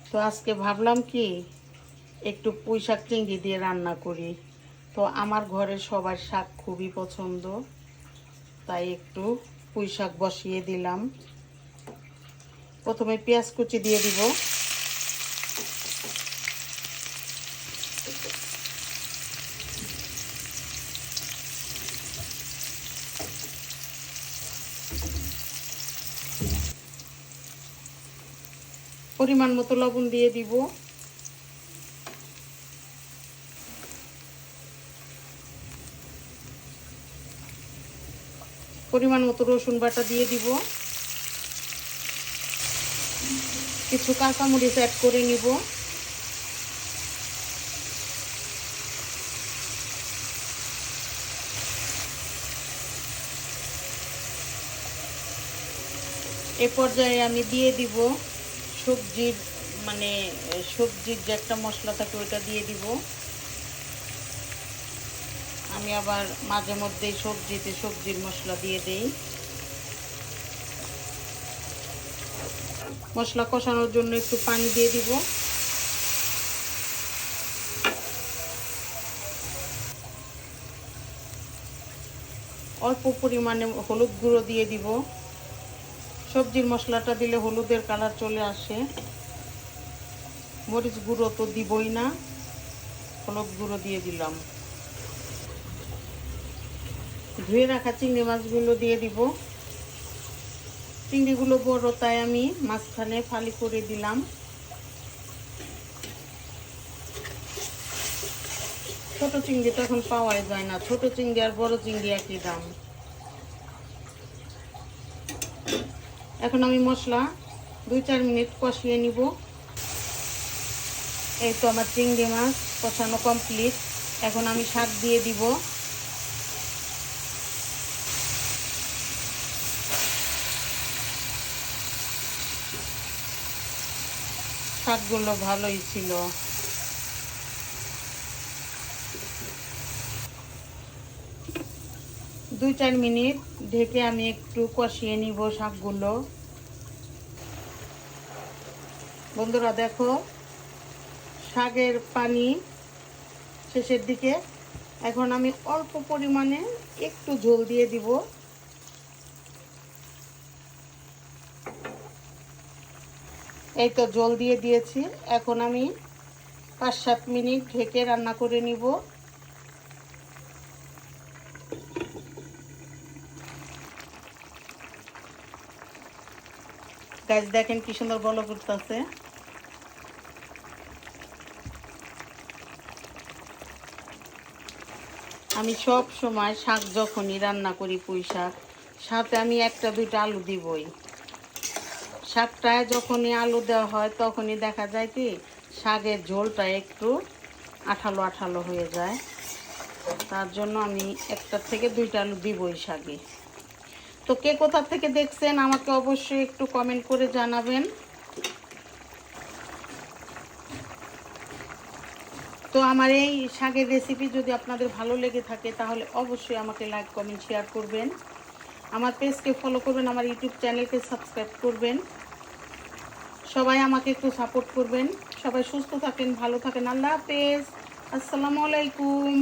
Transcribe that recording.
তো আজকে ভাবলাম কি একটু পুঁই শাক চিংড়ি দিয়ে রান্না করি। তো আমার ঘরের সবার শাক খুবই পছন্দ, তাই একটু পুঁই শাক বসিয়ে দিলাম। প্রথমে পেঁয়াজ কুচি দিয়ে দিব, পরিমাণ মতো লবণ দিয়ে দিব, পরিমাণ মতো রসুন বাটা দিয়ে দিব, কিছু কাঁচামরিচ অ্যাড করে নিব, এ পর্যায়ে আমি দিয়ে দিব সবজির সবজির যে একটা মশলা থাকে ওইটা দিয়ে দিব। আমি আবার মাঝে মধ্যেই সবজির মশলা দিয়ে দেই। মশলা কষানোর জন্য একটু পানি দিয়ে দিব, অল্প পরিমাণে হলুদ গুঁড়ো দিয়ে দিব। সবজির মশলাটা দিলে হলুদের কালার চলে আসে, মরিচ গুঁড়ো তো দিবই না, হলুদ গুঁড়ো দিয়ে দিলাম। ধুয়ে রাখা চিংড়ি মাছগুলো দিয়ে দিব। চিংড়িগুলো বড়, তাই আমি মাঝখানে ফালি করে দিলাম। ছোট চিংড়ি তো এখন পাওয়াই যায় না, ছোট চিংড়ি আর বড় চিংড়ি একই দাম। এখন আমি মশলা 2-4 মিনিট কষিয়ে নিব। এই তো আমার চিংড়ি মাছ কষানো কমপ্লিট। এখন আমি শাক দিয়ে দিব। শাকগুলো ভালোই ছিল। দুই 4 মিনিট ঢেকে আমি একটু কষিয়ে নিব শাকগুলো। বন্ধুরা দেখো, শাকের পানি শেষের দিকে। এখন আমি অল্প পরিমাণে একটু ঝোল দিয়ে দিব। এই তো ঝোল দিয়ে দিয়েছি। এখন আমি 5-7 মিনিট ঢেকে রান্না করে নিব। গাছ দেখেন কি সুন্দর বলক উঠতেছে। আমি সব সময় শাক যখনই রান্না করি, পুঁই শাক, সাথে আমি 1-2টা আলু দিবই। শাকটায় যখনই আলু দেওয়া হয় তখনই দেখা যায় কি শাকের ঝোলটা একটু আঠালো আঠালো হয়ে যায়। তার জন্য আমি 1টা থেকে 2টা আলু দিবই শাকে। তো কে কোথা থেকে দেখছেন আমাকে অবশ্যই একটু কমেন্ট করে জানাবেন। তো আমার এই শাকের রেসিপি যদি আপনাদের ভালো লেগে থাকে তাহলে অবশ্যই আমাকে লাইক, কমেন্ট, শেয়ার করবেন। আমার পেজকে ফলো করবেন, আমার ইউটিউব চ্যানেলকে সাবস্ক্রাইব করবেন। সবাই আমাকে একটু সাপোর্ট করবেন। সবাই সুস্থ থাকেন, ভালো থাকেন। আল্লাহ হাফেজ, আসসালামু আলাইকুম।